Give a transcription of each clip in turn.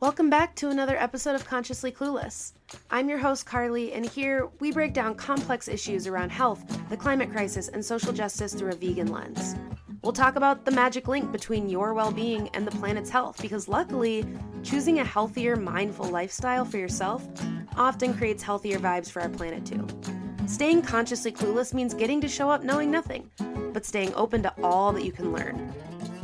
Welcome back to another episode of Consciously Clueless. I'm your host, Carly, and here we break down complex issues around health, the climate crisis, and social justice through a vegan lens. We'll talk about the magic link between your well being and the planet's health, because luckily, choosing a healthier, mindful lifestyle for yourself often creates healthier vibes for our planet too. Staying consciously clueless means getting to show up knowing nothing, but staying open to all that you can learn.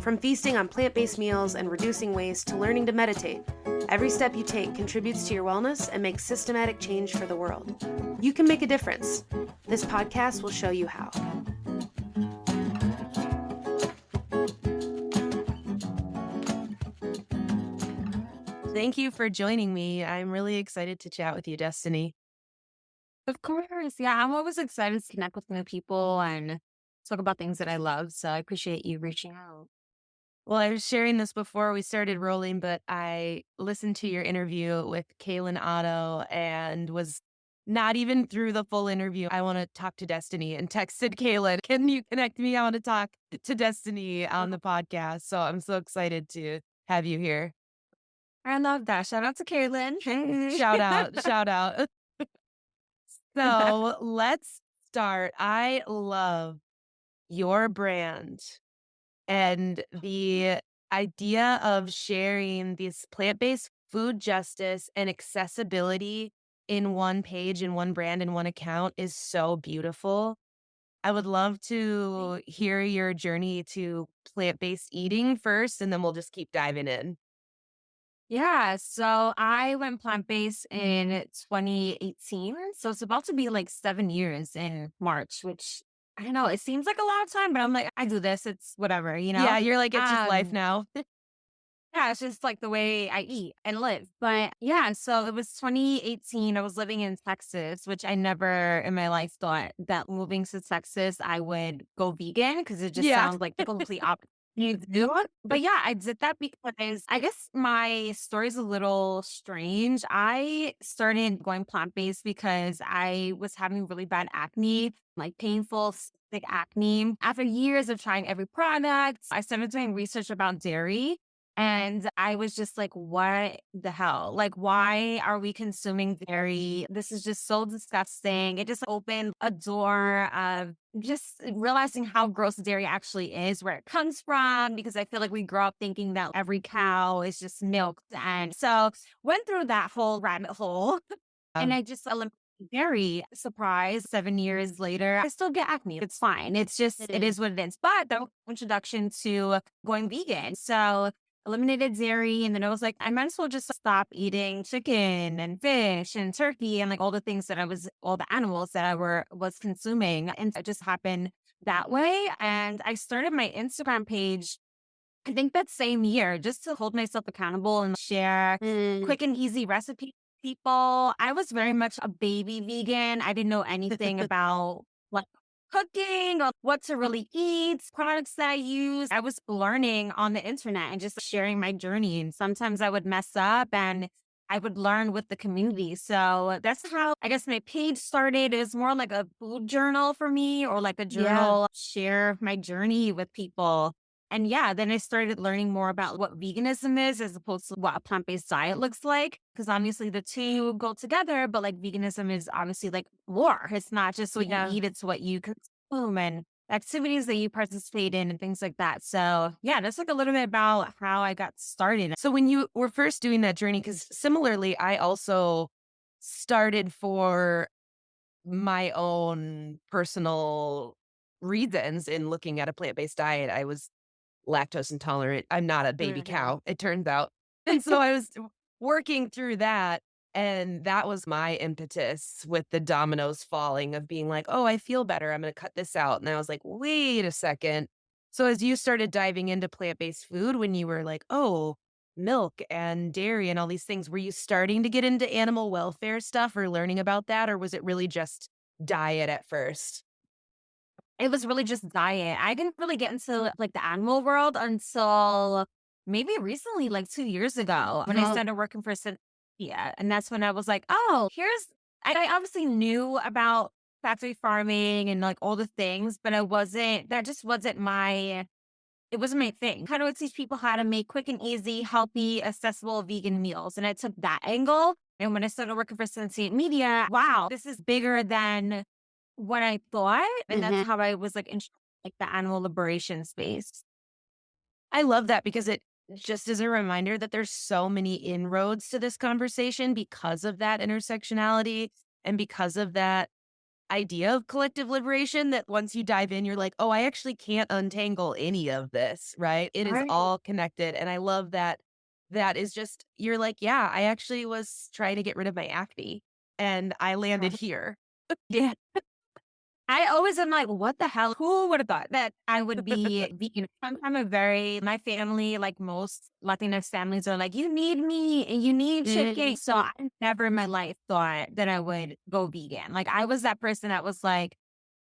From feasting on plant-based meals and reducing waste to learning to meditate, every step you take contributes to your wellness and makes systematic change for the world. You can make a difference. This podcast will show you how. Thank you for joining me. I'm really excited to chat with you, Destiny. Of course. Yeah, I'm always excited to connect with new people and talk about things that I love. So I appreciate you reaching out. Well, I was sharing this before we started rolling, but I listened to your interview with Kaylin Otto and was not even through the full interview. I want to talk to Destiny and texted Kaylin, can you connect me? I want to talk to Destiny on the podcast. So I'm so excited to have you here. I love that. Shout out to Kaylin. Shout out, shout out. So let's start. I love your brand and the idea of sharing this plant-based food justice and accessibility in one page, in one brand, in one account is so beautiful. I would love to hear your journey to plant-based eating first, and then we'll just keep diving in. Yeah, so I went plant-based in 2018. So it's about to be like 7 years in March, which I don't know, it seems like a lot of time, but I'm like, I do this, it's whatever, you know? Yeah, you're like, it's just life Um, now. Yeah, it's just like the way I eat and live. But yeah, so it was 2018. I was living in Texas, which I never in my life thought that moving to Texas, I would go vegan because it just Yeah. sounds like the complete opposite. You do. But yeah, I did that because I guess my story is a little strange. I started going plant based because I was having really bad acne, like painful, sick acne. After years of trying every product, I started doing research about dairy. And I was just like, what the hell? Like, why are we consuming dairy? This is just so disgusting. It just opened a door of just realizing how gross dairy actually is, where it comes from, because I feel like we grow up thinking that every cow is just milked. And so went through that whole rabbit hole and I just eliminated dairy. Surprise, 7 years later, I still get acne. It's fine. It's just, it is what it is. But the introduction to going vegan. So eliminated dairy. And then I was like, I might as well just stop eating chicken and fish and turkey and like all the things that all the animals that was consuming. And it just happened that way. And I started my Instagram page, I think that same year, just to hold myself accountable and share Mm. quick and easy recipes with people. I was very much a baby vegan. I didn't know anything about like cooking or what to really eat, products that I use. I was learning on the internet and just sharing my journey. And sometimes I would mess up and I would learn with the community. So that's how I guess my page started. It was more like a food journal for me or like a Yeah. journal, share my journey with people. And yeah, then I started learning more about what veganism is as opposed to what a plant-based diet looks like. Because obviously the two go together, but like veganism is obviously like more. It's not just what you Yeah. eat, it's what you consume and activities that you participate in and things like that. So yeah, that's like a little bit about how I got started. So when you were first doing that journey, because similarly, I also started for my own personal reasons in looking at a plant-based diet. I was lactose intolerant. I'm not a baby Mhm. cow, it turns out. And so I was working through that. And that was my impetus with the dominoes falling of being like, oh, I feel better. I'm going to cut this out. And I was like, wait a second. So as you started diving into plant-based food, when you were like, oh, milk and dairy and all these things, were you starting to get into animal welfare stuff or learning about that? Or was it really just diet at first? It was really just diet. I didn't really get into like the animal world until maybe recently, like 2 years ago, when I Uh-huh. started working for Cynthia. And that's when I was like, oh, I obviously knew about factory farming and like all the things, but that just wasn't my it wasn't my thing. How do I teach people how to make quick and easy, healthy, accessible vegan meals? And I took that angle. And when I started working for Sensient Media, wow, this is bigger than what I thought. And that's Mhm. how I was like in like the animal liberation space. I love that because it just is a reminder that there's so many inroads to this conversation because of that intersectionality and because of that idea of collective liberation that once you dive in, you're like, oh, I actually can't untangle any of this, right? It is Right. all connected. And I love that that is just, you're like, yeah, I actually was trying to get rid of my acne and I landed here. Yeah. I always am like, what the hell? Who would have thought that I would be vegan? I'm a very, my family, like most Latinx families, are like, you need meat and you need chicken. Mhm. So I never in my life thought that I would go vegan. Like, I was that person that was like,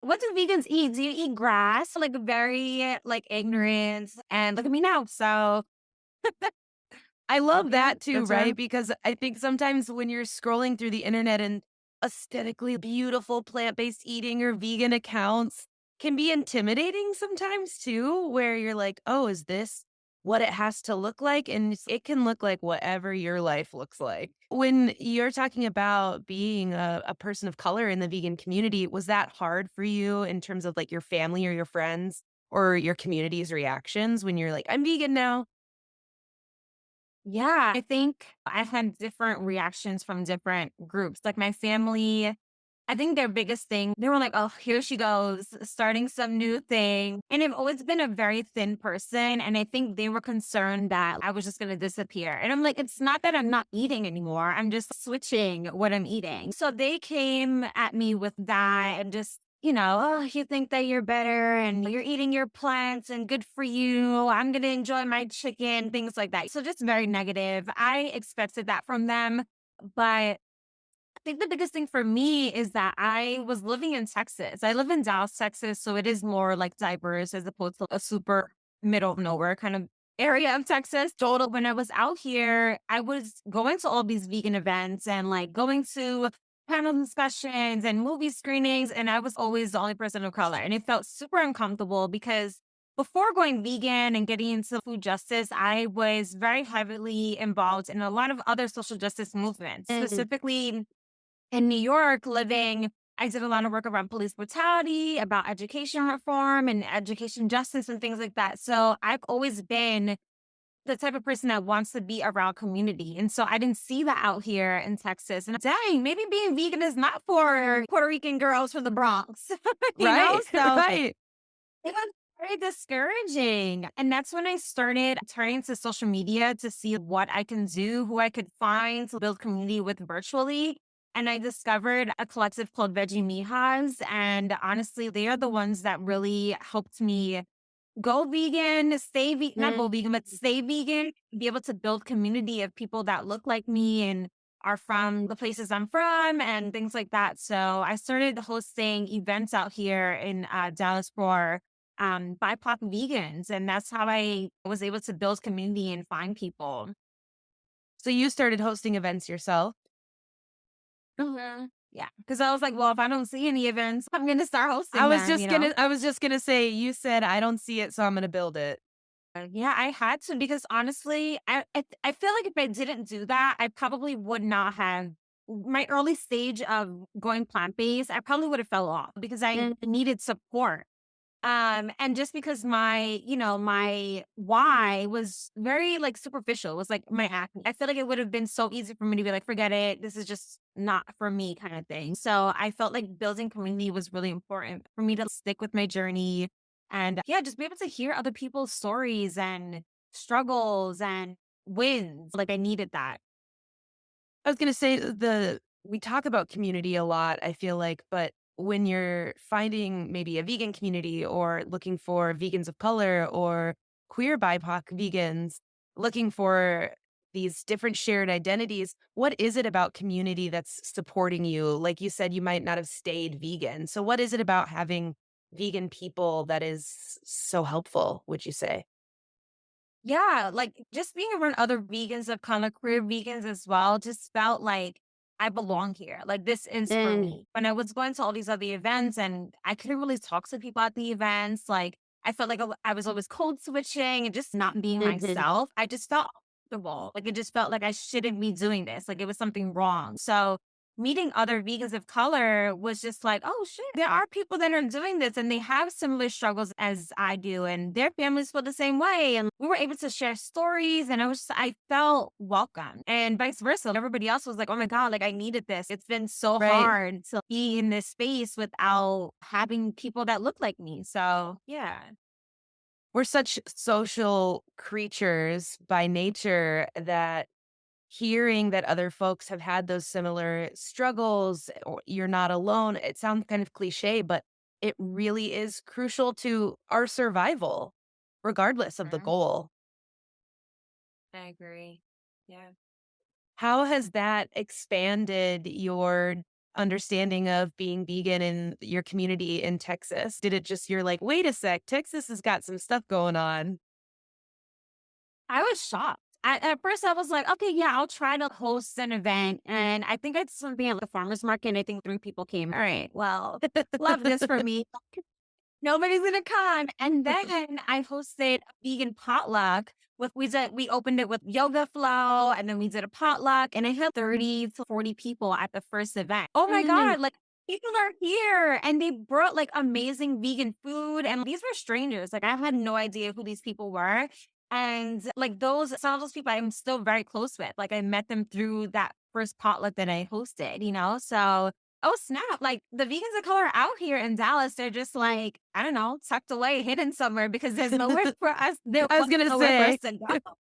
what do vegans eat? Do you eat grass? Like, very, like, ignorant. And look at me now. So, I love yeah, that too, that's where right? I'm. Because I think sometimes when you're scrolling through the internet and aesthetically beautiful plant-based eating or vegan accounts can be intimidating sometimes too, where you're like, "Oh, is this what it has to look like?" And it can look like whatever your life looks like. When you're talking about being a person of color in the vegan community, was that hard for you in terms of like your family or your friends or your community's reactions when you're like, "I'm vegan now"? Yeah, I think I had different reactions from different groups. Like my family, I think their biggest thing, they were like, oh, here she goes, starting some new thing. And I've always been a very thin person. And I think they were concerned that I was just going to disappear. And I'm like, it's not that I'm not eating anymore. I'm just switching what I'm eating. So they came at me with that and just, oh, you think that you're better and you're eating your plants and good for you. I'm going to enjoy my chicken, things like that. So just very negative. I expected that from them. But I think the biggest thing for me is that I was living in Texas. I live in Dallas, Texas, so it is more like diverse as opposed to a super middle of nowhere kind of area of Texas. Total. When I was out here, I was going to all these vegan events and like going to panel discussions and movie screenings, and I was always the only person of color. And it felt super uncomfortable because before going vegan and getting into food justice, I was very heavily involved in a lot of other social justice movements, Mhm. specifically in New York living, I did a lot of work around police brutality, about education reform and education justice and things like that. So I've always been the type of person that wants to be around community. And so I didn't see that out here in Texas. And dang, maybe being vegan is not for Puerto Rican girls from the Bronx, Right, So right. it was very discouraging. And that's when I started turning to social media to see what I can do, who I could find to build community with virtually. And I discovered a collective called Veggie Mijas. And honestly, they are the ones that really helped me go vegan, stay vegan, not Mhm. go vegan, but stay vegan, be able to build community of people that look like me and are from the places I'm from and things like that. So I started hosting events out here in Dallas for BIPOC vegans. And that's how I was able to build community and find people. So you started hosting events yourself? Mhm. Yeah. Cause I was like, well, if I don't see any events, I'm going to start hosting them. I was just gonna say, you said, "I don't see it, so I'm gonna build it." Yeah, I had to because honestly, I feel like if I didn't do that, I probably would not have my early stage of going plant based. I probably would have fell off because I Mm. needed support. And just because my why was very like superficial, was like my acne. I feel like it would have been so easy for me to be like, forget it. This is just not for me kind of thing. So I felt like building community was really important for me to stick with my journey and yeah, just be able to hear other people's stories and struggles and wins. Like I needed that. I was gonna say the we talk about community a lot, I feel like, but when you're finding maybe a vegan community or looking for vegans of color or queer BIPOC vegans, looking for these different shared identities, what is it about community that's supporting you? Like you said, you might not have stayed vegan. So what is it about having vegan people that is so helpful, would you say? Yeah, like just being around other vegans of color, queer vegans as well, just felt like I belong here. Like this is for Mm. me. When I was going to all these other events and I couldn't really talk to people at the events, like I felt like I was always code switching and just not being Mhm. myself. I just felt uncomfortable. Like it just felt like I shouldn't be doing this. Like it was something wrong. So meeting other vegans of color was just like, oh shit, there are people that are doing this and they have similar struggles as I do, and their families feel the same way. And we were able to share stories, and I felt welcome, and vice versa. Everybody else was like, oh my God, like I needed this. It's been so Right. hard to be in this space without having people that look like me. So yeah. We're such social creatures by nature that hearing that other folks have had those similar struggles or you're not alone, it sounds kind of cliche, but it really is crucial to our survival, regardless of the Mhm. goal. I agree. Yeah. How has that expanded your understanding of being vegan in your community in Texas? Did it just, you're like, wait a sec, Texas has got some stuff going on? I was shocked. At first, I was like, okay, yeah, I'll try to host an event. And I think I did something at the farmer's market, and I think three people came. All right, well, love this for me. Nobody's gonna come. And then I hosted a vegan potluck with we opened it with yoga flow, and then we did a potluck, and I had 30 to 40 people at the first event. Oh my Mhm. God, like people are here, and they brought like amazing vegan food, and these were strangers. Like I had no idea who these people were. And like some of those people I'm still very close with. Like I met them through that first potluck that I hosted, you know? So oh, snap. Like the vegans of color out here in Dallas, they're just like, I don't know, tucked away, hidden somewhere because there's nowhere for us. There I was was gonna nowhere for us say, to go.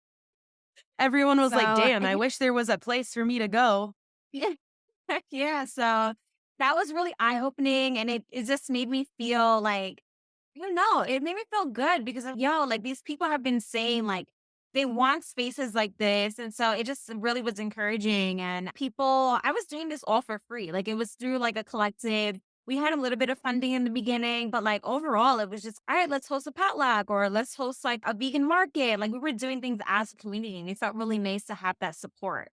everyone was like, So, damn, I wish there was a place for me to go. yeah, yeah. So that was really eye opening. And it just made me feel like, I don't know, it made me feel good because of, yo, like these people have been saying like they want spaces like this. And so it just really was encouraging. And I was doing this all for free. Like it was through like a collective. We had a little bit of funding in the beginning, but like overall, it was just, all right, let's host a potluck or let's host like a vegan market. Like we were doing things as a community, and it felt really nice to have that support.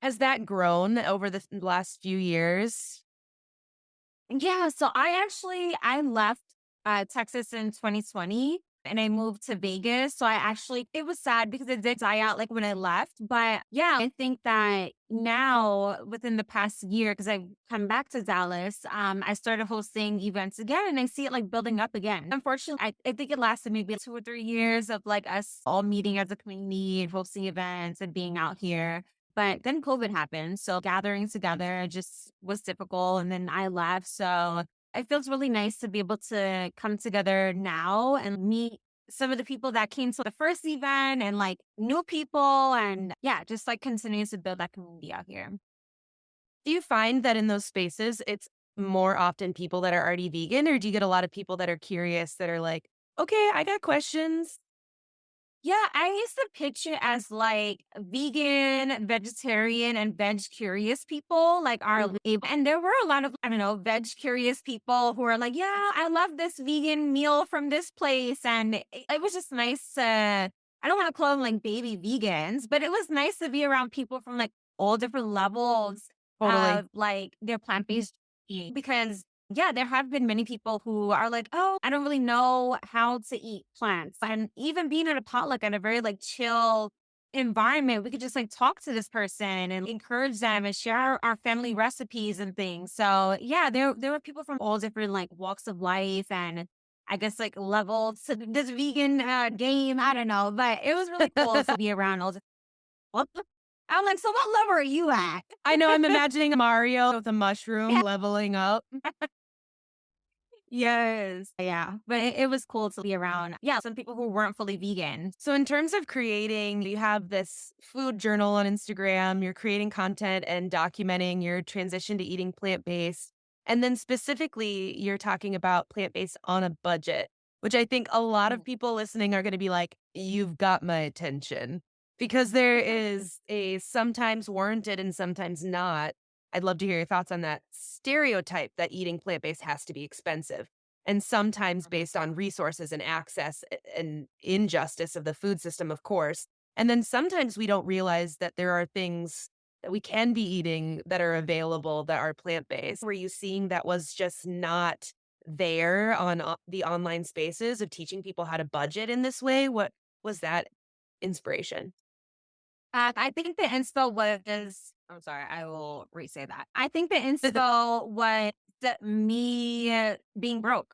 Has that grown over the last few years? Yeah, so I left Texas in 2020 and I moved to Vegas. So it was sad because it did die out like when I left. But yeah, I think that now within the past year, because I've come back to Dallas, I started hosting events again and I see it like building up again. Unfortunately, I think it lasted maybe 2 or 3 years of like us all meeting as a community and hosting events and being out here. But then COVID happened, so gathering together just was difficult, and then I left, so it feels really nice to be able to come together now and meet some of the people that came to the first event and, like, new people and, yeah, just, like, continues to build that community out here. Do you find that in those spaces, it's more often people that are already vegan, or do you get a lot of people that are curious that are like, okay, I got questions? Yeah, I used to pitch it as like vegan, vegetarian, and veg curious people, like are Mhm. able. And there were a lot of, I don't know, veg curious people who are like, yeah, I love this vegan meal from this place. And it was just nice to, I don't want to call them like baby vegans, but it was nice to be around people from like all different levels Totally. of like their plant based because yeah, there have been many people who are like, "Oh, I don't really know how to eat plants." And even being at a potluck at a very like chill environment, we could just like talk to this person and encourage them and share our family recipes and things. So yeah, there were people from all different like walks of life and I guess like levels to this vegan game. I don't know, but it was really cool to be around all. I'm like, so what level are you at? I know, I'm imagining Mario with a mushroom leveling up. Yes. Yeah. But it was cool to be around. Yeah. Some people who weren't fully vegan. So, in terms of creating, you have this food journal on Instagram, you're creating content and documenting your transition to eating plant based. And then specifically, you're talking about plant based on a budget, which I think a lot of Mm. people listening are going to be like, you've got my attention because there is a sometimes warranted and sometimes not. I'd love to hear your thoughts on that stereotype that eating plant based has to be expensive and sometimes based on resources and access and injustice of the food system, of course. And then sometimes we don't realize that there are things that we can be eating that are available that are plant based. Were you seeing that was just not there on the online spaces of teaching people how to budget in this way? What was that inspiration? I think the inspo was I'm sorry, I will re-say that. I think the inspo was me being broke.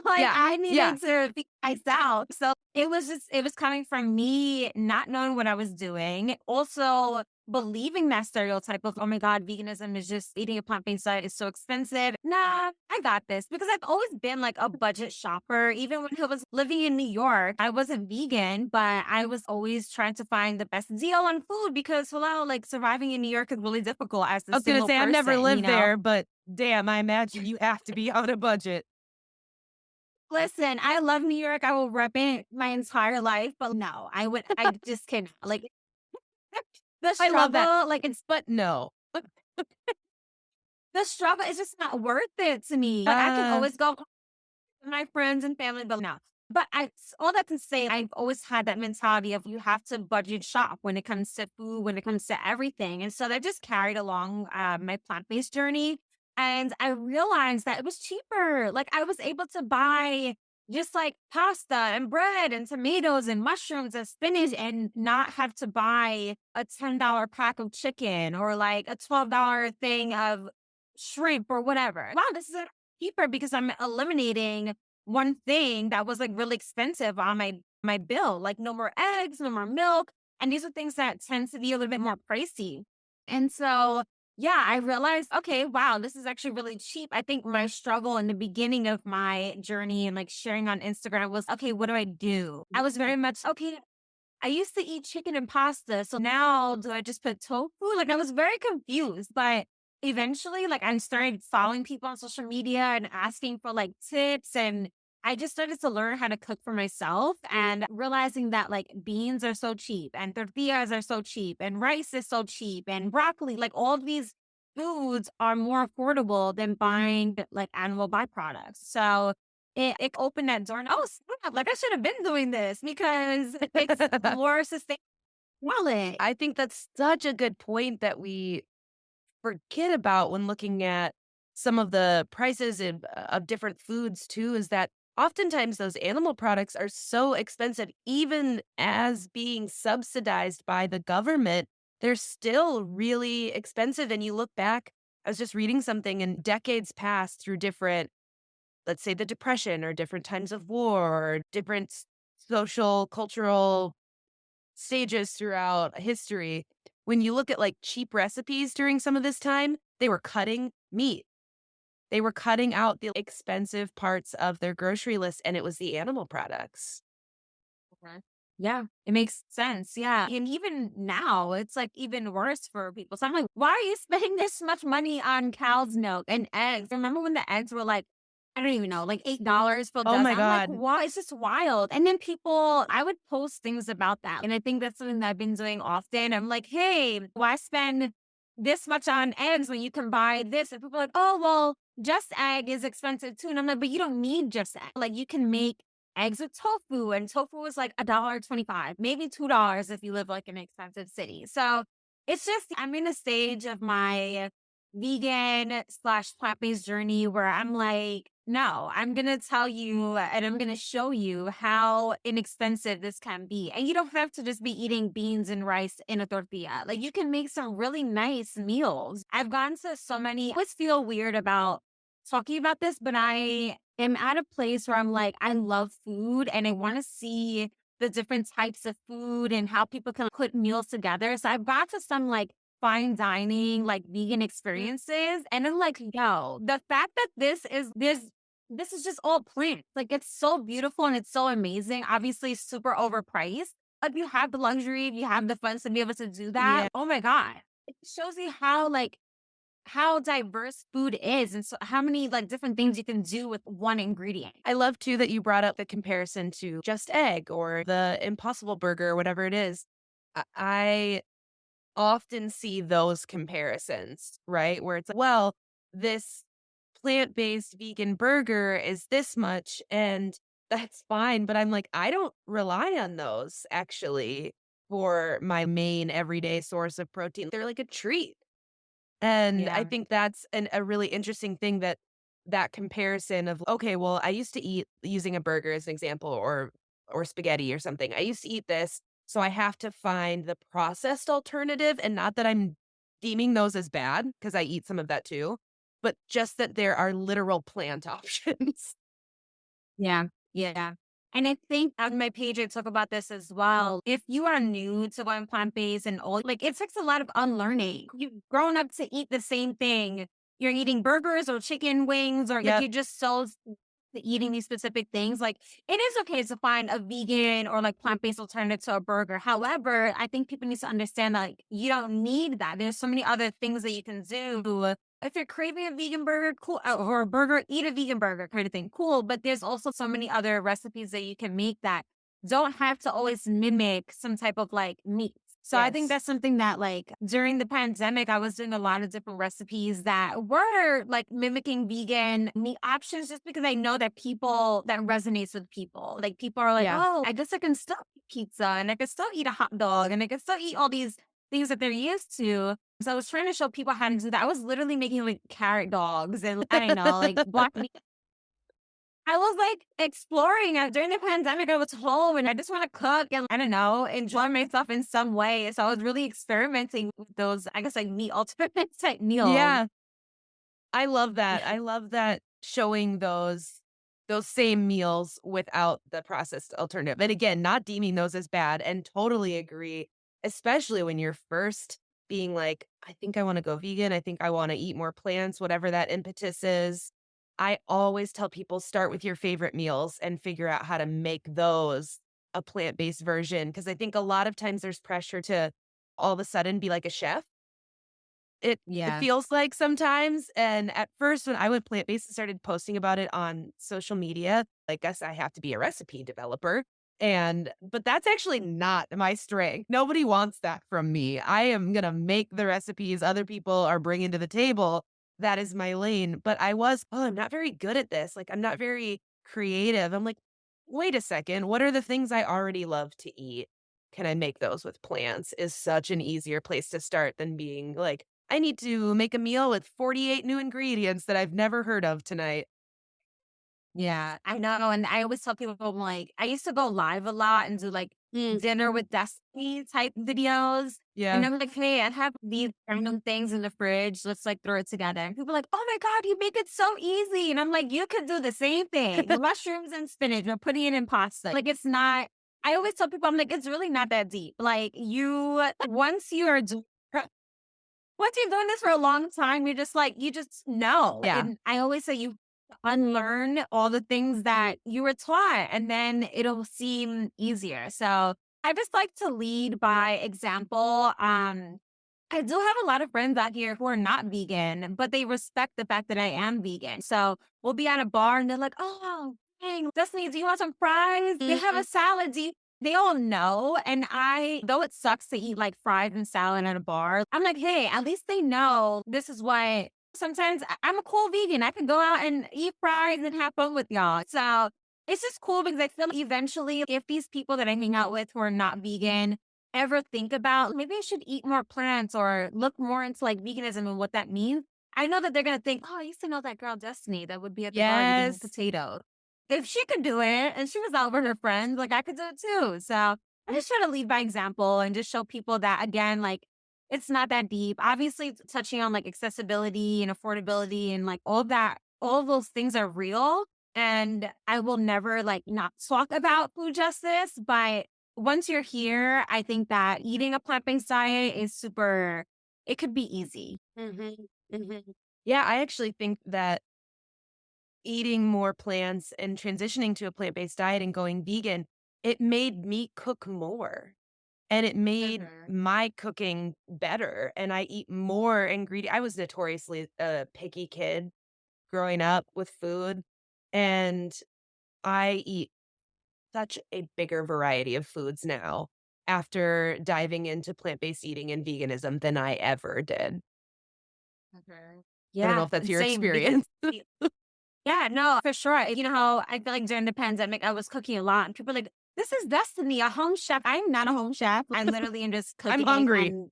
Like, Yeah. I Yeah. needed to feed myself. So it was coming from me not knowing what I was doing. Also believing that stereotype of, oh my God, veganism is just eating a plant-based diet is so expensive. Nah, I got this because I've always been like a budget shopper. Even when I was living in New York, I wasn't vegan, but I was always trying to find the best deal on food because, hello, like surviving in New York is really difficult as a I was gonna single say I've never person, you lived know? there, but damn, I imagine you have to be on a budget. Listen, I love New York. I will rep it my entire life, but no, I just cannot. Like the I love that. struggle, like But no. the struggle is just not worth it to me. Like I can Uh, always go my friends and family, but no. But all that to say, I've always had that mentality of you have to budget shop when it comes to food, when it comes to everything. And so that just carried along my plant based journey. And I realized that it was cheaper. Like I was able to buy just like pasta and bread and tomatoes and mushrooms and spinach and not have to buy a $10 pack of chicken or like a $12 thing of shrimp or whatever. Wow, this is cheaper because I'm eliminating one thing that was like really expensive on my bill, like no more eggs, no more milk, and these are things that tend to be a little bit more pricey. And so, yeah, I realized, okay, wow, this is actually really cheap. I think my struggle in the beginning of my journey and like sharing on Instagram was, okay, what do I do? I was very much, okay, I used to eat chicken and pasta. So now do I just put tofu? Like I was very confused, but eventually like I started following people on social media and asking for like tips and I just started to learn how to cook for myself and realizing that like beans are so cheap and tortillas are so cheap and rice is so cheap and broccoli, like all of these foods are more affordable than buying like animal byproducts. So it opened that door and, "Oh, snap, like, I should have been doing this because it's more sustainable wallet." I think that's such a good point that we forget about when looking at some of the prices of different foods too, is that oftentimes those animal products are so expensive, even as being subsidized by the government, they're still really expensive. And you look back, I was just reading something in decades past through different, let's say the depression or different times of war or different social, cultural stages throughout history. When you look at like cheap recipes during some of this time, they were cutting meat. They were cutting out the expensive parts of their grocery list, and it was the animal products. Mhm. Yeah, it makes sense, yeah, and even now, it's, like, even worse for people, so I'm like, "Why are you spending this much money on cow's milk and eggs?" Remember when the eggs were, like, I don't even know, like, $8 for a Oh dozen? my I'm like, God. "Why?" It's just wild, and then people I would post things about that, and I think that's something that I've been doing often. I'm like, "Hey, why spend this much on eggs when you can buy this?" And people are like, "Oh, well, just egg is expensive too," and I'm like, "But you don't need just egg, like, you can make eggs with tofu, and tofu is like $1.25, maybe $2 if you live like in an expensive city." So it's just I'm in a stage of my vegan slash plant-based journey where I'm like, no, I'm gonna tell you and I'm gonna show you how inexpensive this can be. And you don't have to just be eating beans and rice in a tortilla. Like you can make some really nice meals. I've gone to so many, I always feel weird about talking about this, but I am at a place where I'm like, I love food and I want to see the different types of food and how people can put meals together. So I've got to some like fine dining, like vegan experiences. And I'm like, yo, the fact that this is just all plants. Like it's so beautiful and it's so amazing. Obviously super overpriced. If you have the luxury, if you have the funds to be able to do that, Yeah. oh my God. It shows you how like how diverse food is and so how many like different things you can do with one ingredient. I love too that you brought up the comparison to just egg or the impossible burger or whatever it is. I often see those comparisons, right? Where it's like, well, this plant-based vegan burger is this much and that's fine, but I'm like, I don't rely on those actually for my main everyday source of protein. They're like a treat. And I Yeah. think that's a really interesting thing that that comparison of, okay, well, I used to eat using a burger as an example or spaghetti or something. I used to eat this, so I have to find the processed alternative, and not that I'm deeming those as bad because I eat some of that too, but just that there are literal plant options. Yeah. Yeah. And I think on my page, I talk about this as well. If you are new to going plant based and all, like it takes a lot of unlearning. You've grown up to eat the same thing. You're eating burgers or chicken wings, or like Yep. you're just so to eating these specific things. Like it is okay to find a vegan or like plant based alternative to a burger. However, I think people need to understand like you don't need that. There's so many other things that you can do. If you're craving a vegan burger, cool, or a burger, eat a vegan burger kind of thing, cool. But there's also so many other recipes that you can make that don't have to always mimic some type of like meat. So I think Yes. that's something that like during the pandemic, I was doing a lot of different recipes that were like mimicking vegan meat options just because I know that people that resonates with people. Like people are like, Yeah. oh, I guess I can still eat pizza and I can still eat a hot dog and I can still eat all these things that they're used to. So I was trying to show people how to do that. I was literally making like carrot dogs and I don't know, like black meat. I was like exploring during the pandemic. I was home and I just want to cook and I don't know, enjoy myself in some way. So I was really experimenting with those, I guess, like meat alternative type meals. Yeah. I love that. I love that showing those same meals without the processed alternative. And again, not deeming those as bad and totally agree, especially when you're first being like, I think I want to go vegan. I think I want to eat more plants, whatever that impetus is. I always tell people start with your favorite meals and figure out how to make those a plant-based version. Cause I think a lot of times there's pressure to all of a sudden be like a chef. It Yeah. feels like sometimes, and at first, when I went plant-based and started posting about it on social media, I guess I have to be a recipe developer, but that's actually not my strength. Nobody wants that from me. I am gonna make the recipes other people are bringing to the table. That is my lane, but "Oh, I'm not very good at this, like, I'm not very creative." I'm like, "Wait a second, what are the things I already love to eat? Can I make those with plants?" Is such an easier place to start than being like, I need to make a meal with 48 new ingredients that I've never heard of tonight. Yeah, I know. And I always tell people, I'm like, I used to go live a lot and do like dinner with destiny type videos. And Yeah. I'm like, hey, I have these random things in the fridge. Let's like throw it together. And people are like, oh my God, you make it so easy. And I'm like, you could do the same thing. Mushrooms and spinach or putting it in pasta. Like it's not, I always tell people, I'm like, it's really not that deep. Like once you are once you're doing this for a long time, you're just like, you just know. Yeah. And I always say you unlearn all the things that you were taught, and then it'll seem easier. So I just like to lead by example. I do have a lot of friends out here who are not vegan, but they respect the fact that I am vegan. So we'll be at a bar and they're like, oh, dang, Destiny, do you want some fries? They have a salad. They all know. And though it sucks to eat like fries and salad at a bar, I'm like, hey, at least they know this is why sometimes I'm a cool vegan. I can go out and eat fries and have fun with y'all. So it's just cool because I feel like eventually, if these people that I hang out with who are not vegan ever think about maybe I should eat more plants or look more into like veganism and what that means, I know that they're going to think, oh, I used to know that girl Destiny that would be at the bar eating Yes. potatoes. If she could do it and she was out with her friends, like I could do it too. So I just try to lead by example and just show people that again, like it's not that deep. Obviously, it's touching on like accessibility and affordability and like all of that, all of those things are real. And I will never like not talk about food justice. But once you're here, I think that eating a plant-based diet is it could be easy. Yeah, I actually think that eating more plants and transitioning to a plant-based diet and going vegan, it made me cook more. And it made my cooking better, and I eat more I was notoriously a picky kid growing up with food, and I eat such a bigger variety of foods now after diving into plant-based eating and veganism than I ever did. I don't know Yeah, if that's your same. Because experience. yeah, no, for sure. You know how I feel like during the pandemic, I was cooking a lot, and people are like, "This is Destiny, a home chef." I'm not a home chef. I literally am just I'm cooking hungry. and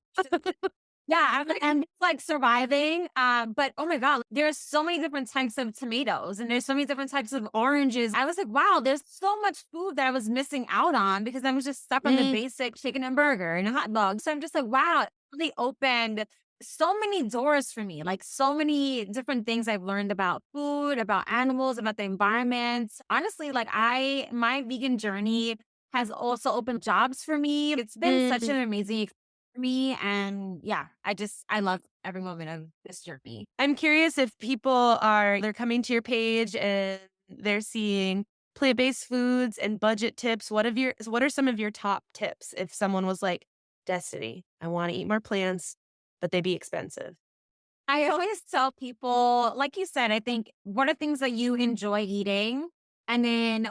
Yeah, I'm just, like, surviving, but, oh my god, there's so many different types of tomatoes, and there's so many different types of oranges. I was like, "Wow, there's so much food that I was missing out on because I was just stuck on the Mm, basic chicken and burger and a hot dog." So I'm just like, "Wow, it really opened so many doors for me, like, so many different things I've learned about food, about animals, about the environment." Honestly, like, I my vegan journey has also opened jobs for me. It's been such mm. an amazing for me. And yeah, I love every moment of this journey. I'm curious if people they're coming to your page and they're seeing plant-based foods and budget tips. What are some of your top tips if someone was like, Destiny, I want to eat more plants, but they be expensive. I always tell people, like you said, I think what are things that you enjoy eating? And then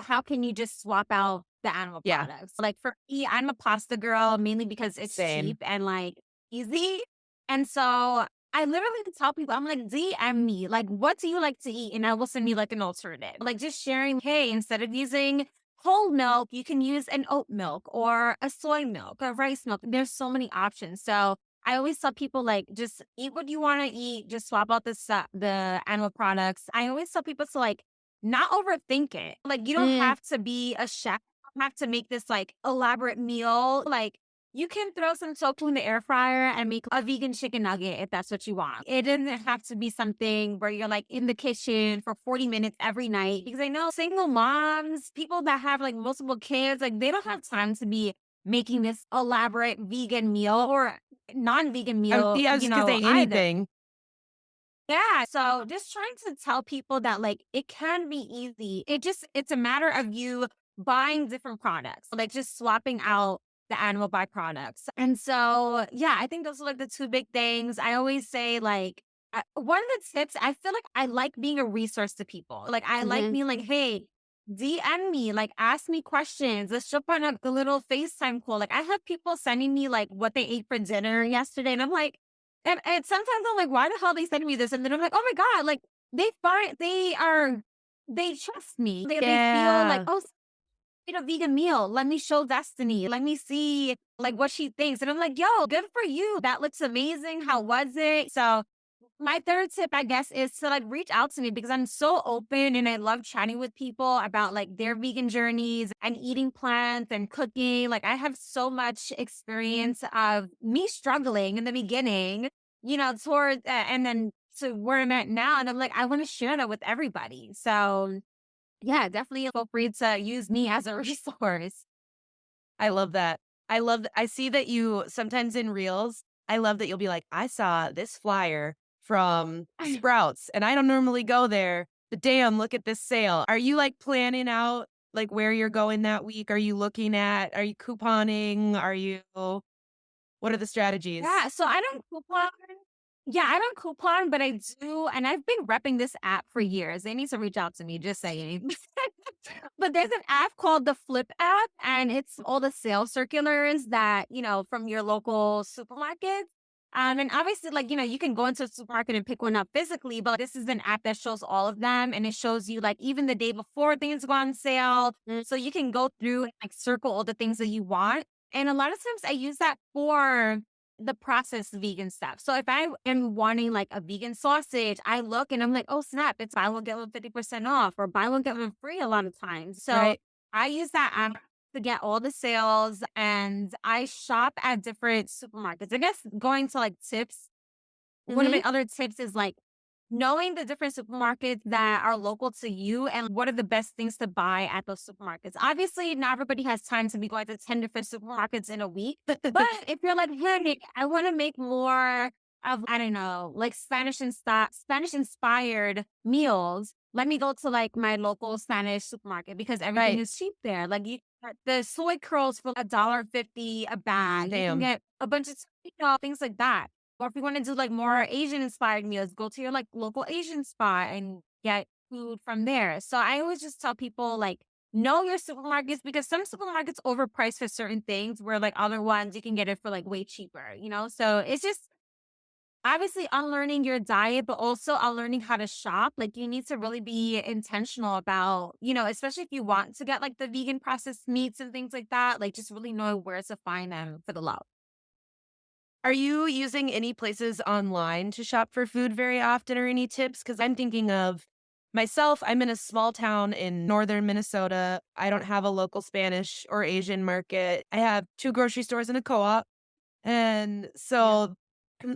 how can you just swap out the animal Yeah, products? Like for me, I'm a pasta girl mainly because it's same. cheap and like easy. And so I literally tell people, I'm like, DM me, like, what do you like to eat? And I will send you like an alternative. Like just sharing, hey, instead of using whole milk, you can use an oat milk or a soy milk or rice milk. There's so many options. So I always tell people like just eat what you want to eat, just swap out the animal products. I always tell people to like not overthink it. Like you don't Mm. have to be a chef, you don't have to make this like elaborate meal. Like you can throw some tofu in the air fryer and make a vegan chicken nugget if that's what you want. It doesn't have to be something where you're like in the kitchen for 40 minutes every night. Because I know single moms, people that have like multiple kids, like they don't have time to be making this elaborate vegan meal or non-vegan meal, Yeah, I was just gonna say either. anything. Yeah, so just trying to tell people that like it can be easy. It's a matter of you buying different products, like just swapping out the animal byproducts. And so, yeah, I think those are like the two big things. I always say like one of the tips, I feel like I like being a resource to people. Like I like Mhm. being like, hey, DM me, like ask me questions. Let's jump on a little FaceTime call. Like I have people sending me like what they ate for dinner yesterday. And I'm like, and sometimes I'm like, "Why the hell they sending me this?" And then I'm like, "Oh my god!" Like they trust me. They feel like, Yeah. "Oh, eat a vegan meal. Let me show Destiny. Let me see like what she thinks." And I'm like, "Yo, good for you. That looks amazing. How was it?" So my third tip, I guess, is to like reach out to me because I'm so open and I love chatting with people about like their vegan journeys and eating plants and cooking. Like I have so much experience of me struggling in the beginning, towards and then to where I'm at now. And I'm like, I want to share that with everybody. So yeah, definitely feel free to use me as a resource. I love that. I see that you sometimes in reels, I love that you'll be like, I saw this flyer from Sprouts and I don't normally go there. But damn, look at this sale. Are you like planning out like where you're going that week? Are you couponing? What are the strategies? Yeah, so I don't coupon. Yeah, I don't coupon, but I do, and I've been repping this app for years. They need to reach out to me, just saying. But there's an app called the Flip app, and it's all the sales circulars that, from your local supermarkets. And obviously, like, you can go into a supermarket and pick one up physically, but this is an app that shows all of them, and it shows you like even the day before things go on sale. Mm. So you can go through and like circle all the things that you want. And a lot of times I use that for the processed vegan stuff. So if I am wanting like a vegan sausage, I look and I'm like, oh snap, it's buy one get one 50% off or buy one get one free a lot of times. So Right? I use that app to get all the sales and I shop at different supermarkets. I guess going to like tips, one of Mhm. my other tips is like knowing the different supermarkets that are local to you and what are the best things to buy at those supermarkets. Obviously, not everybody has time to be going to 10 different supermarkets in a week. But if you're like, hey, I want to make more of, I don't know, like Spanish inspired meals, let me go to like my local Spanish supermarket because everything Right. is cheap there. Like the soy curls for $1.50 a bag. You can Damn. get a bunch of, things like that. Or if you want to do like more Asian inspired meals, go to your like local Asian spot and get food from there. So I always just tell people like know your supermarkets because some supermarkets overprice for certain things where like other ones you can get it for like way cheaper. So it's just obviously unlearning your diet, but also unlearning how to shop. Like you need to really be intentional about, especially if you want to get like the vegan processed meats and things like that, like just really know where to find them for the low. Are you using any places online to shop for food very often or any tips? Because I'm thinking of myself. I'm in a small town in northern Minnesota. I don't have a local Spanish or Asian market. I have two grocery stores and a co op. And Yeah. so,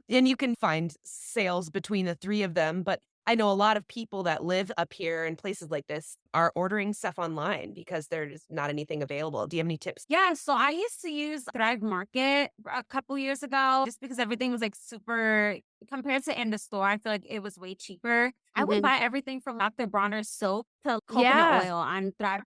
and you can find sales between the three of them. But I know a lot of people that live up here in places like this are ordering stuff online because there's not anything available. Do you have any tips? Yeah, so I used to use Thrive Market a couple years ago just because everything was like super compared to in the store. I feel like it was way cheaper. I would Hmm. buy everything from Dr. Bronner's soap to coconut Yeah, oil on Thrive.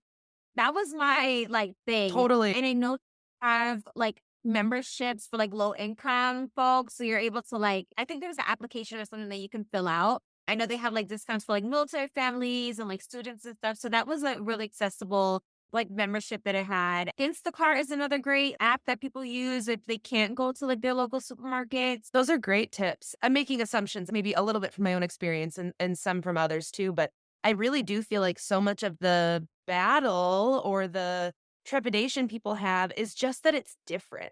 That was my like thing. totally. And I know they have like memberships for like low income folks. So you're able to like, I think there's an application or something that you can fill out. I know they have like discounts for like military families and like students and stuff. So that was a really accessible like membership that it had. Instacart is another great app that people use if they can't go to like their local supermarkets. Those are great tips. I'm making assumptions, maybe a little bit from my own experience and some from others too. But I really do feel like so much of the battle or the trepidation people have is just that it's different.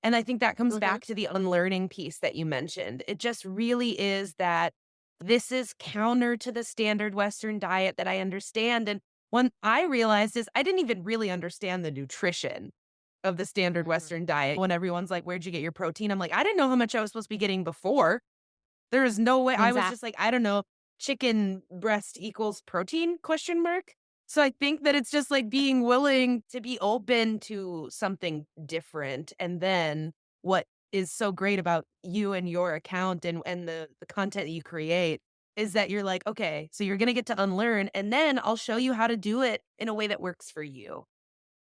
And I think that comes Hmm. back to the unlearning piece that you mentioned. It just really is that this is counter to the standard Western diet that I understand. And when I realized is I didn't even really understand the nutrition of the standard Western diet. When everyone's like, "Where'd you get your protein?" I'm like, "I didn't know how much I was supposed to be getting before." There is no way. I was Exactly. just like, I don't know, chicken breast equals protein question mark. So I think that it's just like being willing to be open to something different. And then what is so great about you and your account and the content that you create is that you're like, okay, so you're gonna get to unlearn and then I'll show you how to do it in a way that works for you.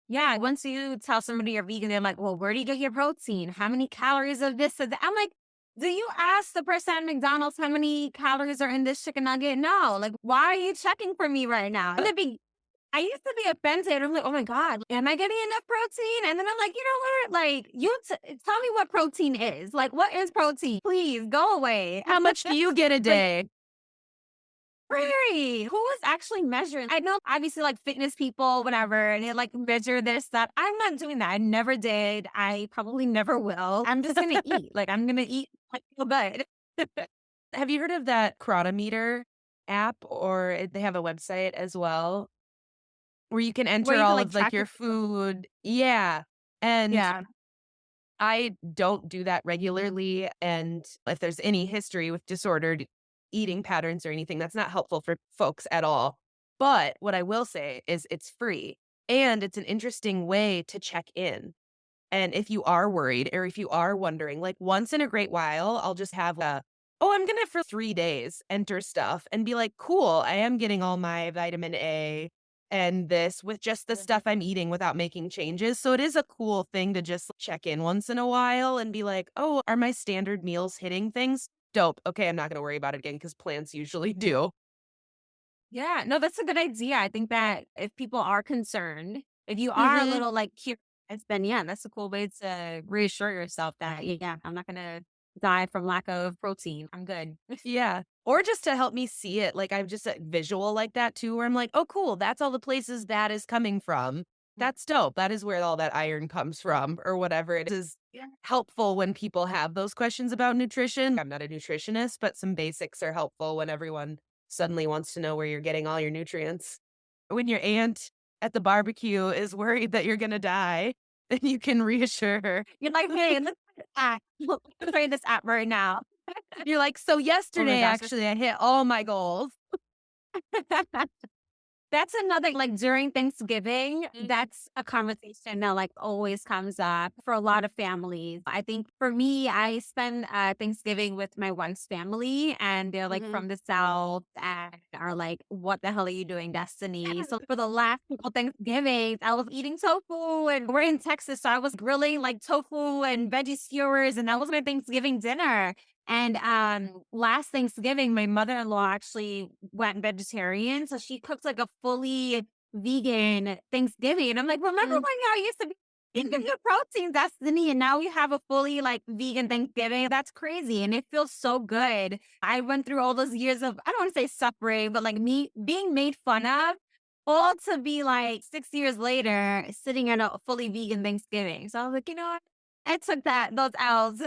Yeah, once you tell somebody you're vegan, they're like, "Well, where do you get your protein? How many calories of this or that?" I'm like, "Do you ask the person at McDonald's how many calories are in this chicken nugget? No. Like, why are you checking for me right now?" I used to be offended. I'm like, "Oh my god, am I getting enough protein?" And then I'm like, "You know what? Like, tell me what protein is. Like, what is protein? Please go away." How much do you get a Like, day? right. Who was actually measuring? I know obviously like fitness people, whatever, and they like measure their stuff. I'm not doing that. I never did. I probably never will. I'm just gonna eat. Like I'm gonna eat like feel good. Have you heard of that Cronometer app or they have a website as well? Where you can Where enter you can all like of, like, track your your food. Yeah, and yeah. I don't do that regularly, and if there's any history with disordered eating patterns or anything, that's not helpful for folks at all. But what I will say is it's free, and it's an interesting way to check in. And if you are worried or if you are wondering, like once in a great while, I'll just have oh, I'm gonna for 3 days enter stuff and be like, cool, I am getting all my vitamin A and this with just the stuff Hmm. I'm eating without making changes. So it is a cool thing to just check in once in a while and be like, oh, are my standard meals hitting things? Dope. Okay, I'm not gonna worry about it again because plants usually do. Yeah. No, that's a good idea. I think that if people are concerned, if you are a Hmm. little like curious, then yeah, that's a cool way to reassure yourself that yeah, I'm not gonna die from lack of protein. I'm good. Yeah. Or just to help me see it. Like I've just a visual like that too, where I'm like, oh, cool. That's all the places that is coming from. That's dope. That is where all that iron comes from, or whatever it is. Yeah. Helpful when people have those questions about nutrition. I'm not a nutritionist, but some basics are helpful when everyone suddenly wants to know where you're getting all your nutrients. When your aunt at the barbecue is worried that you're going to die, then you can reassure her. You're like, hey, look at this app. Look, try this app right now. You're like, so Oh my yesterday, gosh. actually, I hit all my goals. That's another like during Thanksgiving, Mhm. that's a conversation that like always comes up for a lot of families. I think for me, I spend Thanksgiving with my wife's family and they're like Hmm. from the South and are like, what the hell are you doing, Destiny? So for the last couple Thanksgivings, I was eating tofu and we're in Texas. So I was grilling like tofu and veggie skewers and that was my Thanksgiving dinner. And last Thanksgiving, my mother-in-law actually went vegetarian. So she cooked like a fully vegan Thanksgiving. And I'm like, remember when y'all used to be eating your protein destiny and now you have a fully like vegan Thanksgiving? That's crazy. And it feels so good. I went through all those years of, I don't want to say suffering, but like me being made fun of. All to be like 6 years later, sitting at a fully vegan Thanksgiving. So I was like, you know what? I took those L's,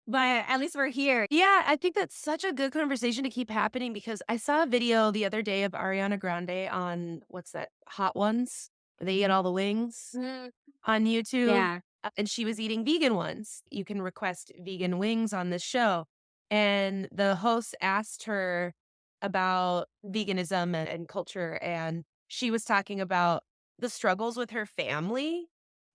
but at least we're here. Yeah, I think that's such a good conversation to keep happening because I saw a video the other day of Ariana Grande on what's that, Hot Ones? Where they eat all the wings Mm, on YouTube. yeah. And she was eating vegan ones. You can request vegan wings on this show. And the host asked her about veganism and culture. And she was talking about the struggles with her family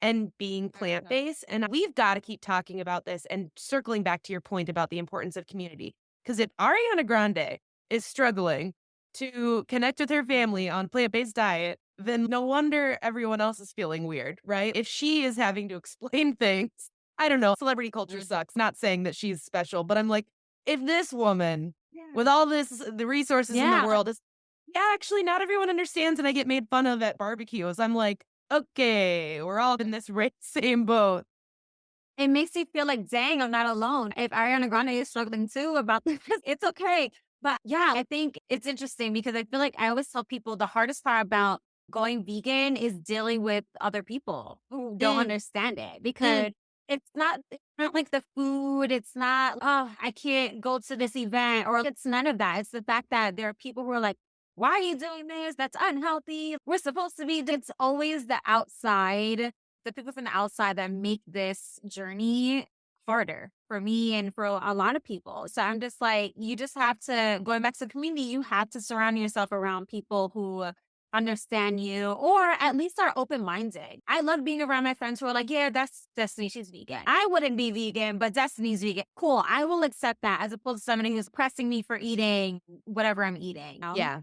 and being plant Mhm. based. And we've got to keep talking about this and circling back to your point about the importance of community. Because if Ariana Grande is struggling to connect with her family on plant based diet, then no wonder everyone else is feeling weird, right? If she is having to explain things, I don't know, celebrity culture sucks. Not saying that she's special, but I'm like, if this woman with Yeah. all the resources in the Yeah. world is, yeah, actually, not everyone understands, and I get made fun of at barbecues. I'm like, okay, we're all in this same boat. It makes you feel like, dang, I'm not alone. If Ariana Grande is struggling too about this, it's okay. But yeah, I think it's interesting because I feel like I always tell people the hardest part about going vegan is dealing with other people who don't Mm, understand it mm, because it's not like the food. It's not, oh, I can't go to this event or it's none of that. It's the fact that there are people who are like, why are you doing this? That's unhealthy. We're supposed to be. It's always the people from the outside that make this journey harder for me and for a lot of people. So I'm just like, you just have to, going back to the community, you have to surround yourself around people who understand you or at least are open minded. I love being around my friends who are like, yeah, that's Destiny. She's vegan. I wouldn't be vegan, but Destiny's vegan. Cool. I will accept that as opposed to somebody who's pressing me for eating whatever I'm eating. yeah.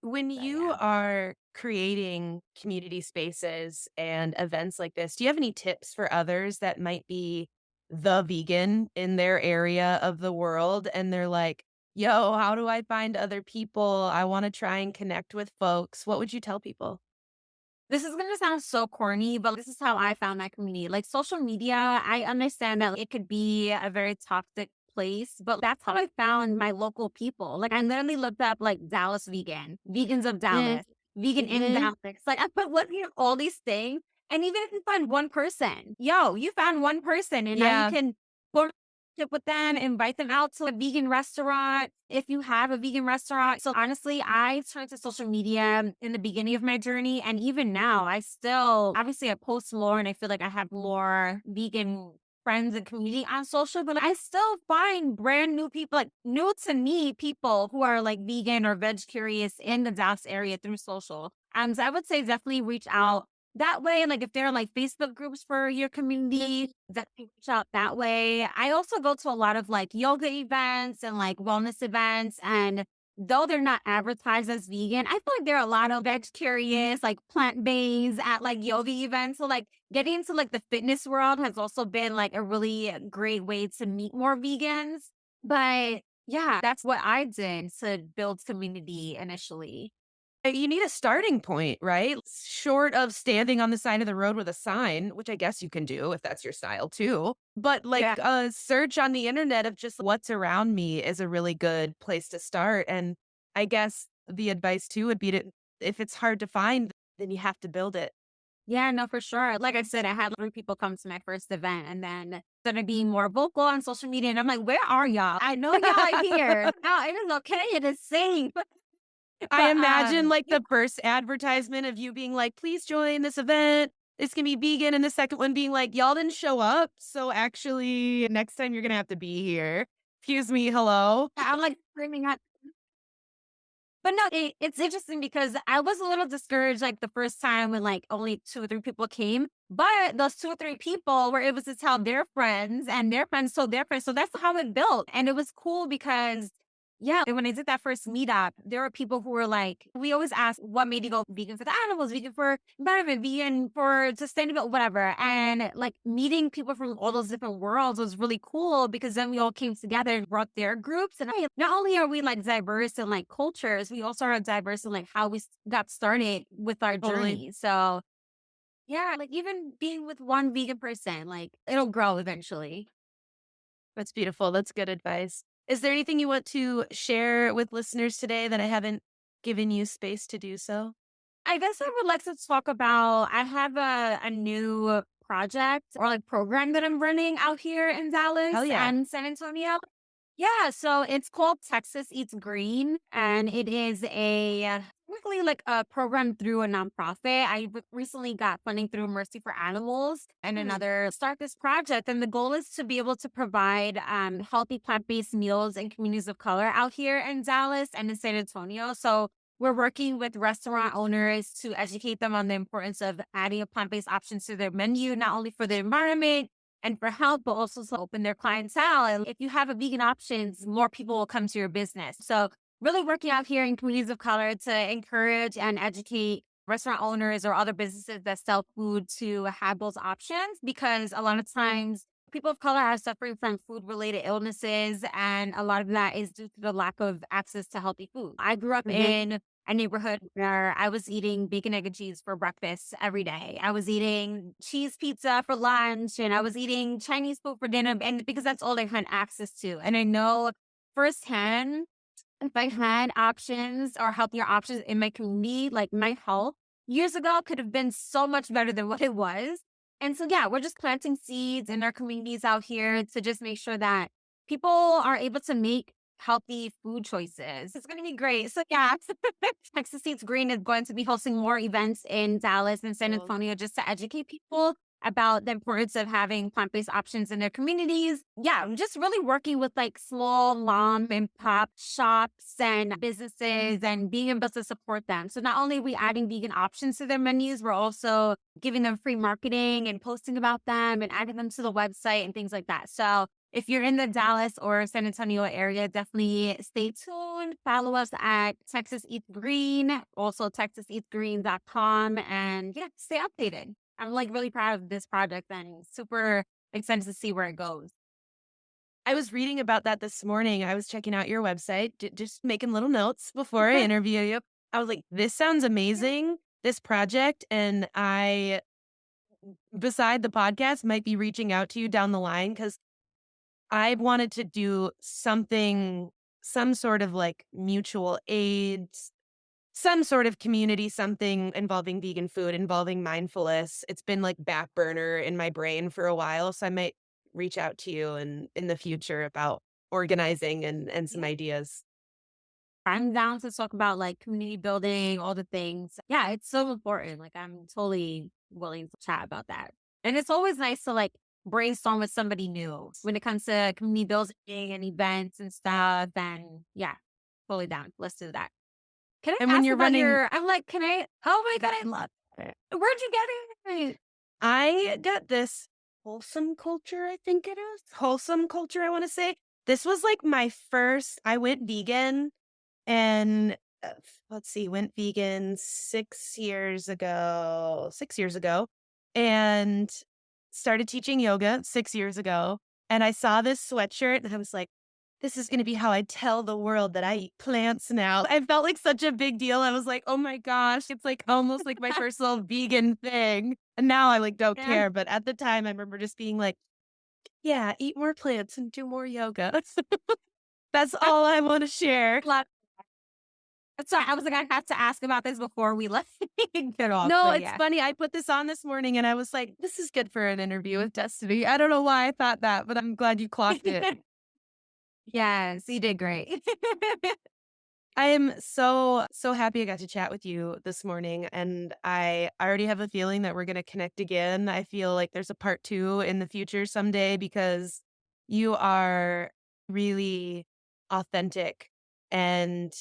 When So you yeah. are creating community spaces and events like this, do you have any tips for others that might be the vegan in their area of the world? And they're like, yo, how do I find other people? I want to try and connect with folks. What would you tell people? This is gonna sound so corny, but this is how I found my community. Like social media, I understand that it could be a very toxic place, but that's how I found my local people. Like I literally looked up like Dallas vegan, vegans of Mm, Dallas, vegan in mm, Dallas. Like I put what all these things, and even if you find one person, yo, you found one person, and now you yeah. can form a relationship with them, invite them out to a vegan restaurant if you have a vegan restaurant. So honestly, I turned to social media in the beginning of my journey. And even now, I still, obviously, I post more and I feel like I have more vegan friends and community on social, but I still find brand new people, like new to me people who are like vegan or veg curious in the Dallas area through social. And so I would say definitely reach out that way. Like if there are like Facebook groups for your community, that can reach out that way. I also go to a lot of like yoga events and like wellness events. And though they're not advertised as vegan, I feel like there are a lot of veg curious, like plant based at like yoga events. So like getting into like the fitness world has also been like a really great way to meet more vegans. But yeah, that's what I did to build community initially. You need a starting point, right? Short of standing on the side of the road with a sign, which I guess you can do if that's your style too. But like Yeah. a search on the internet of just what's around me is a really good place to start. And I guess the advice too would be to, if it's hard to find, then you have to build it. Yeah, no, for sure. Like I said, I had 3 people come to my first event and then started being more vocal on social media. And I'm like, where are y'all? I know y'all are here. No, it is okay. It is safe. I But imagine like yeah, the first advertisement of you being like, please join this event. It's gonna be vegan. And the second one being like, y'all didn't show up. So actually, next time you're gonna have to be here. Excuse me, hello. I'm like screaming at. But no, it's interesting because I was a little discouraged like the first time when like only 2 or 3 people came. But those 2 or 3 people were able to tell their friends and their friends told their friends. So that's how it built. And it was cool because, yeah, when I did that first meetup, there were people who were like, we always ask, what made you go vegan for the animals, vegan for environment, vegan for sustainable, whatever. And like meeting people from all those different worlds was really cool because then we all came together and brought their groups. And hey, not only are we like diverse in like cultures, we also are diverse in like how we got started with our Totally. journey. So yeah, like even being with one vegan person, like it'll grow eventually. That's beautiful. That's good advice. Is there anything you want to share with listeners today that I haven't given you space to do so? I guess I would like to talk about I have a new project or like program that I'm running out here in Dallas Hell yeah. and San Antonio. Yeah, so it's called Texas Eats Green, and it is technically like a program through a nonprofit. Recently got funding through Mercy for Animals and another start this project, and the goal is to be able to provide healthy plant-based meals in communities of color out here in Dallas and in San Antonio. So we're working with restaurant owners to educate them on the importance of adding plant-based options to their menu, not only for the environment and for health, but also to open their clientele. And if you have a vegan options, more people will come to your business. So really working out here in communities of color to encourage and educate restaurant owners or other businesses that sell food to have those options, because a lot of times people of color are suffering from food related illnesses, and a lot of that is due to the lack of access to healthy food. I grew up in a neighborhood where I was eating bacon, egg, and cheese for breakfast every day. I was eating cheese pizza for lunch, and I was eating Chinese food for dinner, and because that's all I had access to. And I know firsthand, if I had options or healthier options in my community, like my health years ago could have been so much better than what it was. And so, yeah, we're just planting seeds in our communities out here to just make sure that people are able to make healthy food choices. It's going to be great. So, yeah, Texas Eats Green is going to be hosting more events in Dallas and San Antonio just to educate people about the importance of having plant-based options in their communities. Yeah, I'm just really working with like small mom and pop shops and businesses and being able to support them. So not only are we adding vegan options to their menus, we're also giving them free marketing and posting about them and adding them to the website and things like that. So if you're in the Dallas or San Antonio area, definitely stay tuned. Follow us at Texas Eats Green, also texaseatsgreen.com, and yeah, stay updated. I'm like really proud of this project and super excited to see where it goes. I was reading about that this morning. I was checking out your website, just making little notes before I interview you. I was like, this sounds amazing, this project. And I, beside the podcast, might be reaching out to you down the line because I wanted to do something, some sort of like mutual aid, some sort of community, something involving vegan food, involving mindfulness. It's been like back burner in my brain for a while. So I might reach out to you in the future about organizing and some ideas. I'm down to talk about like community building, all the things. Yeah, it's so important. Like I'm totally willing to chat about that. And it's always nice to like brainstorm with somebody new when it comes to community building and events and stuff. And yeah, totally down. Let's do that. Can I And ask when you're about running, I'm like, can I, oh my God, I love it. Where'd you get it? I got this wholesome culture, I think it is. Wholesome culture, I want to say. This was like my first, I went vegan and let's see, went vegan 6 years ago, and started teaching yoga 6 years ago. And I saw this sweatshirt and I was like, this is going to be how I tell the world that I eat plants now. I felt like such a big deal. I was like, oh my gosh, it's like almost like my first little vegan thing. And now I like don't care. But at the time, I remember just being like, yeah, eat more plants and do more yoga. That's all I want to share. Sorry, I was like, I have to ask about this before we let get off. No, it's funny. I put this on this morning and I was like, this is good for an interview with Destiny. I don't know why I thought that, but I'm glad you clocked it. Yes, you did great. I am so happy I got to chat with you this morning. And I already have a feeling that we're going to connect again. I feel like there's a part 2 in the future someday because you are really authentic. And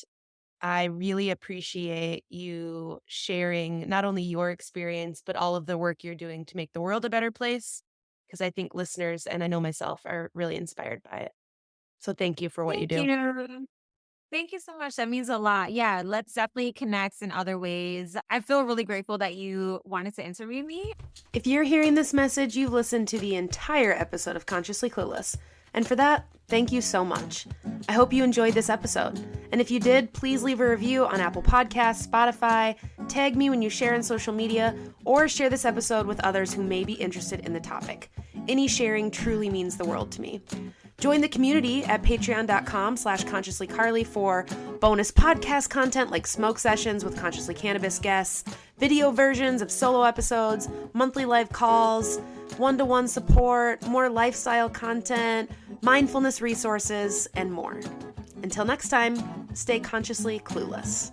I really appreciate you sharing not only your experience, but all of the work you're doing to make the world a better place. Because I think listeners, and I know myself, are really inspired by it. So thank you for what you do. Thank you so much. That means a lot. Yeah, let's definitely connect in other ways. I feel really grateful that you wanted to interview me. If you're hearing this message, you've listened to the entire episode of Consciously Clueless. And for that, thank you so much. I hope you enjoyed this episode. And if you did, please leave a review on Apple Podcasts, Spotify, tag me when you share on social media, or share this episode with others who may be interested in the topic. Any sharing truly means the world to me. Join the community at patreon.com/consciouslycarly for bonus podcast content like smoke sessions with Consciously Cannabis guests, video versions of solo episodes, monthly live calls, one-to-one support, more lifestyle content, mindfulness resources, and more. Until next time, stay consciously clueless.